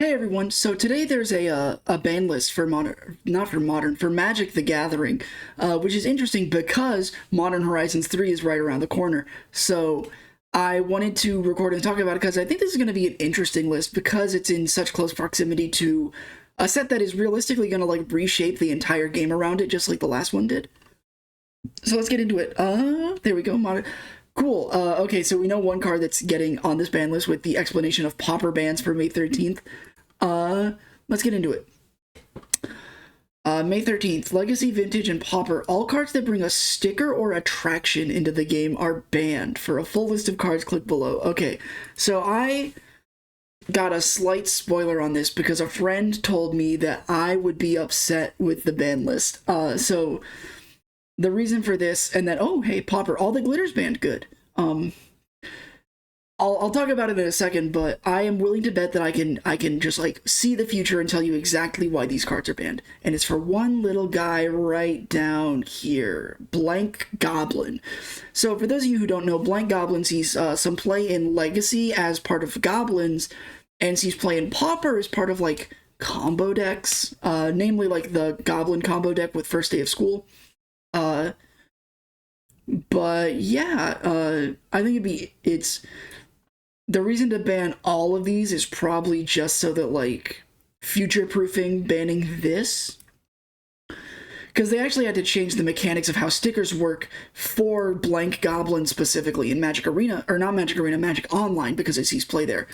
Hey everyone, so today there's a ban list for modern, not for modern, for Magic the Gathering, which is interesting because Modern Horizons 3 is right around the corner. So I wanted to record and talk about it because I think this is going to be an interesting list because it's in such close proximity to a set that is realistically going to like reshape the entire game around it, just like the last one did. So let's get into it. There we go, modern. Cool. Okay, so we know one card that's getting on this ban list with the explanation of pauper bans for May 13th. Let's get into it. May 13th, Legacy, Vintage, and Pauper. All cards that bring a sticker or attraction into the game are banned. For a full list of cards, click below. Okay, so I got a slight spoiler on this because a friend told me that I would be upset with the ban list. So the reason for this, and then, oh, hey, Pauper, all the glitter's banned. Good. I'll talk about it in a second, but I am willing to bet that I can just like see the future and tell you exactly why these cards are banned. And it's for one little guy right down here, Blank Goblin. So for those of you who don't know, Blank Goblin sees some play in Legacy as part of Goblins, and sees play in Pauper as part of like combo decks, namely like the Goblin combo deck with First Day of School. But yeah, I think it's the reason to ban all of these is probably just so that like future-proofing banning this, because they actually had to change the mechanics of how stickers work for Blank Goblin specifically in Magic Arena, or not Magic Arena, Magic Online, because it sees play there.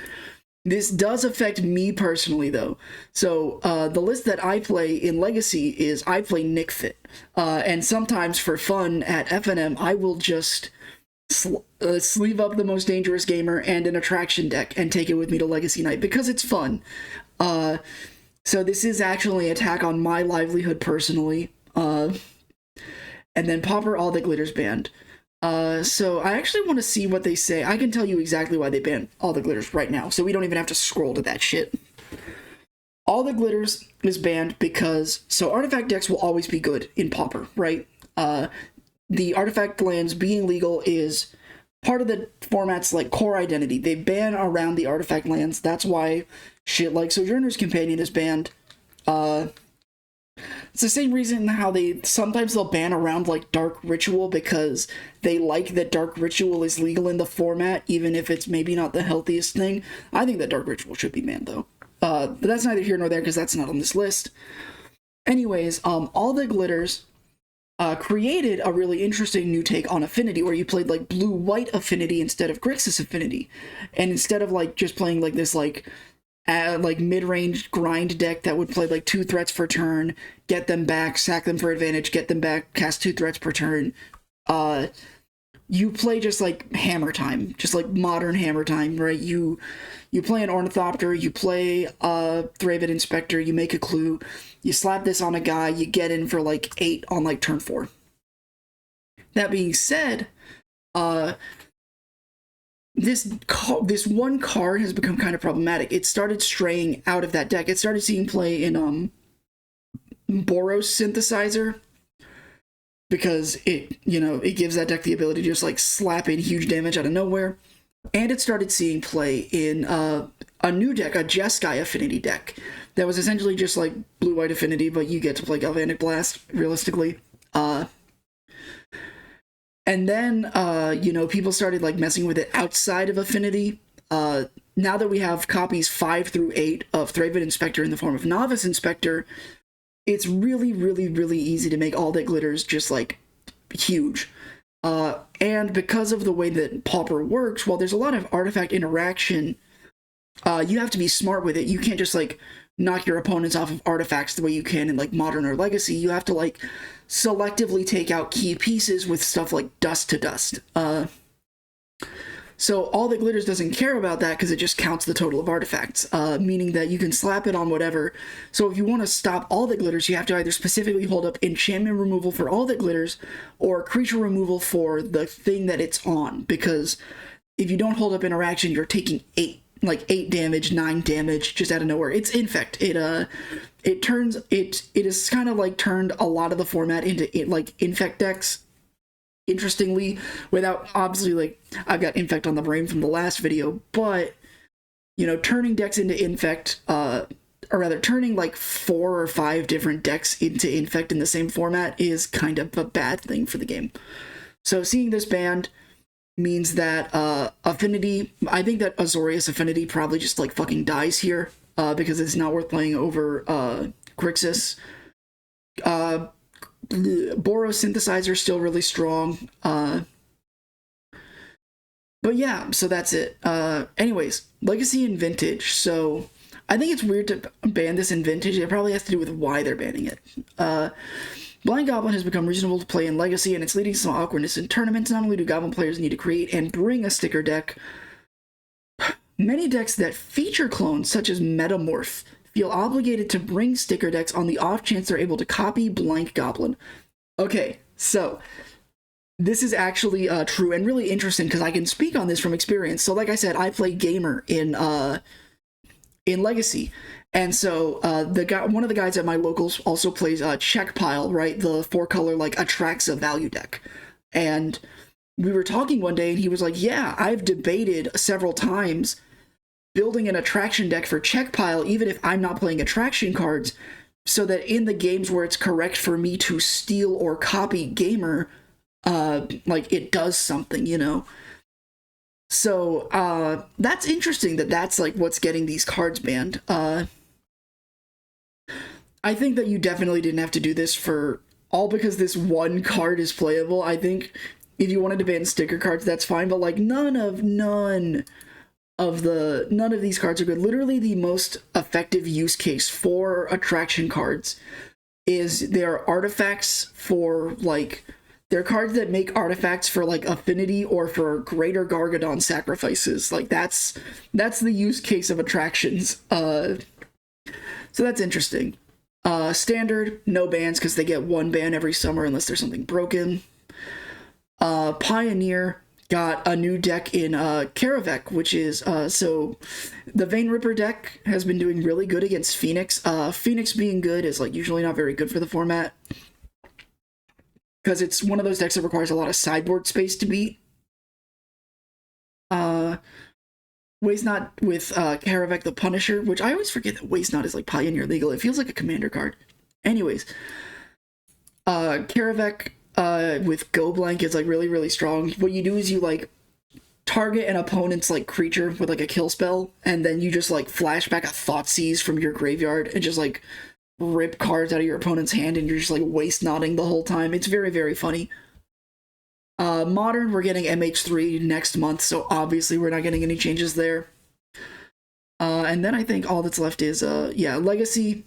This does affect me personally, though. So the list that I play in Legacy is I play Nick Fit. And sometimes for fun at FNM, I will just sleeve up the Most Dangerous Gamer and an attraction deck and take it with me to Legacy Night because it's fun. So this is actually an attack on my livelihood personally. And then Pauper, all the glitters banned. So I actually want to see what they say. I can tell you exactly why they banned all the glitters right now, so we don't even have to scroll to that shit. All the glitters is banned because, so artifact decks will always be good in Pauper, right? The artifact lands being legal is part of the format's like core identity. They ban around the artifact lands. That's why shit like Sojourner's Companion is banned. It's the same reason how they'll ban around like Dark Ritual, because they like that Dark Ritual is legal in the format, even if it's maybe not the healthiest thing. I think that Dark Ritual should be banned though. But that's neither here nor there because that's not on this list. Anyways, all the glitters created a really interesting new take on Affinity, where you played like blue-white Affinity instead of Grixis Affinity, and instead of like just playing like this like mid-range grind deck that would play like 2 threats per turn, get them back, sack them for advantage, get them back, cast 2 threats per turn. You play just like Hammer Time, just like modern Hammer Time, right? You play an Ornithopter, you play a Thravid Inspector, you make a clue, you slap this on a guy, you get in for like 8 on like turn 4. That being said, this one card has become kind of problematic. It started straying out of that deck. It started seeing play in Boros Synthesizer, because it gives that deck the ability to just like slap in huge damage out of nowhere. And it started seeing play in a new deck, a Jeskai Affinity deck, that was essentially just like blue-white Affinity, but you get to play Galvanic Blast, realistically. And then, people started like messing with it outside of Affinity. Now that we have copies 5 through 8 of Thravid Inspector in the form of Novice Inspector, it's really, really, really easy to make all that glitters just like huge. And because of the way that Pauper works, while there's a lot of artifact interaction, you have to be smart with it. You can't just like knock your opponents off of artifacts the way you can in like Modern or Legacy. You have to like selectively take out key pieces with stuff like Dust to Dust. So all that glitters doesn't care about that because it just counts the total of artifacts, meaning that you can slap it on whatever. So if you want to stop all the glitters, you have to either specifically hold up enchantment removal for all that glitters or creature removal for the thing that it's on, because if you don't hold up interaction, you're taking 8 damage, 9 damage just out of nowhere. It's Infect. It has kind of like turned a lot of the format into like Infect decks, interestingly, without obviously like I've got Infect on the brain from the last video, but turning decks into Infect, or rather, turning like 4 or 5 different decks into Infect in the same format is kind of a bad thing for the game. So seeing this banned means that Affinity, I think that Azorius Affinity probably just like fucking dies here, because it's not worth playing over Grixis. Boros Synthesizer is still really strong. But yeah, so that's it. Anyways, Legacy and Vintage. So I think it's weird to ban this in Vintage. It probably has to do with why they're banning it. Blind Goblin has become reasonable to play in Legacy, and it's leading to some awkwardness in tournaments. Not only do Goblin players need to create and bring a sticker deck, many decks that feature clones, such as Metamorph, feel obligated to bring sticker decks on the off chance they're able to copy Blind Goblin. Okay, so this is actually true and really interesting because I can speak on this from experience. So like I said, I play Gamer in Legacy. And so one of the guys at my locals also plays Check Pile, right? The 4-color like Atraxa value deck. And we were talking one day and he was like, yeah, I've debated several times building an attraction deck for Check Pile, even if I'm not playing attraction cards, so that in the games where it's correct for me to steal or copy Gamer, like it does something, So that's interesting that's like what's getting these cards banned. I think that you definitely didn't have to do this for all because this one card is playable. I think if you wanted to ban sticker cards, that's fine, but like none of these cards are good. Literally the most effective use case for attraction cards is they're artifacts for like they're cards that make artifacts for like Affinity or for Greater Gargadon sacrifices. Like that's the use case of attractions. So that's interesting. Standard, no bans because they get 1 ban every summer unless there's something broken. Pioneer got a new deck in Karavek, which is so the Vein Ripper deck has been doing really good against Phoenix. Phoenix being good is like usually not very good for the format because it's one of those decks that requires a lot of sideboard space to beat. Waste Not with Karavek the Punisher, which I always forget that Waste Not is like Pioneer legal. It feels like a commander card. Anyways, Karavek with Go Blank is like really, really strong. What you do is you like target an opponent's like creature with like a kill spell, and then you just like flash back a Thoughtseize from your graveyard and just like rip cards out of your opponent's hand, and you're just like Waste Nodding the whole time. It's very, very funny. Modern, we're getting MH3 next month, so obviously we're not getting any changes there. And then I think all that's left is, Legacy.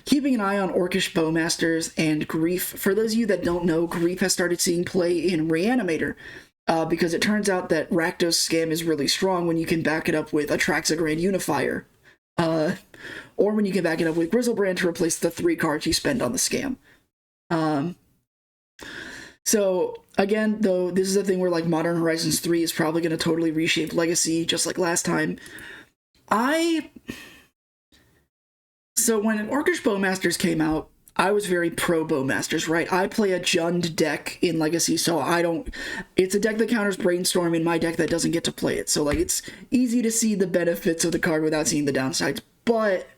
Keeping an eye on Orcish Bowmasters and Grief. For those of you that don't know, Grief has started seeing play in Reanimator, because it turns out that Rakdos Scam is really strong when you can back it up with Atraxa Grand Unifier. Or when you can back it up with Grizzlebrand to replace the 3 cards you spend on the scam. So, again, though, this is a thing where, like, Modern Horizons 3 is probably going to totally reshape Legacy, just like last time. So when Orcish Bowmasters came out, I was very pro Bowmasters, right? I play a Jund deck in Legacy, so it's a deck that counters Brainstorm in my deck that doesn't get to play it. So, like, it's easy to see the benefits of the card without seeing the downsides, but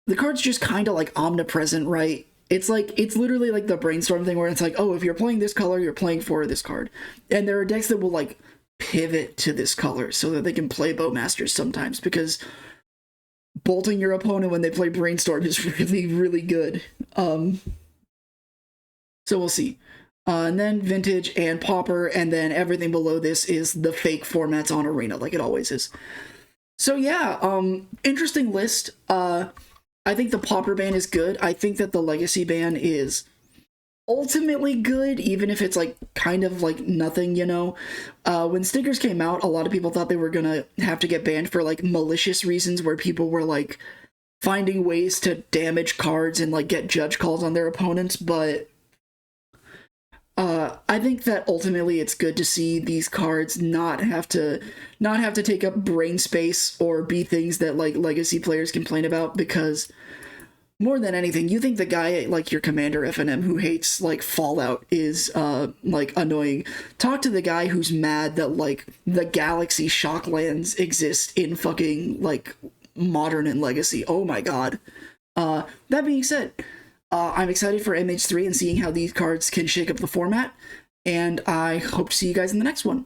the card's just kind of, like, omnipresent, right? It's literally like the Brainstorm thing where it's like, oh, if you're playing this color, you're playing for this card. And there are decks that will, like, pivot to this color so that they can play Bowmasters sometimes, because bolting your opponent when they play Brainstorm is really, really good. So we'll see. And then Vintage and Pauper, and then everything below this is the fake formats on Arena, like it always is. So yeah, interesting list. I think the Pauper ban is good. I think that the Legacy ban is ultimately good, even if it's like kind of like nothing, when stickers came out, a lot of people thought they were gonna have to get banned for like malicious reasons, where people were like finding ways to damage cards and like get judge calls on their opponents. But I think that ultimately it's good to see these cards not have to take up brain space or be things that like Legacy players complain about, because more than anything, you think the guy like your commander FNM who hates like Fallout is like annoying. Talk to the guy who's mad that like the galaxy shocklands exist in fucking like modern and legacy. Oh my god. That being said, I'm excited for MH3 and seeing how these cards can shake up the format, and I hope to see you guys in the next one.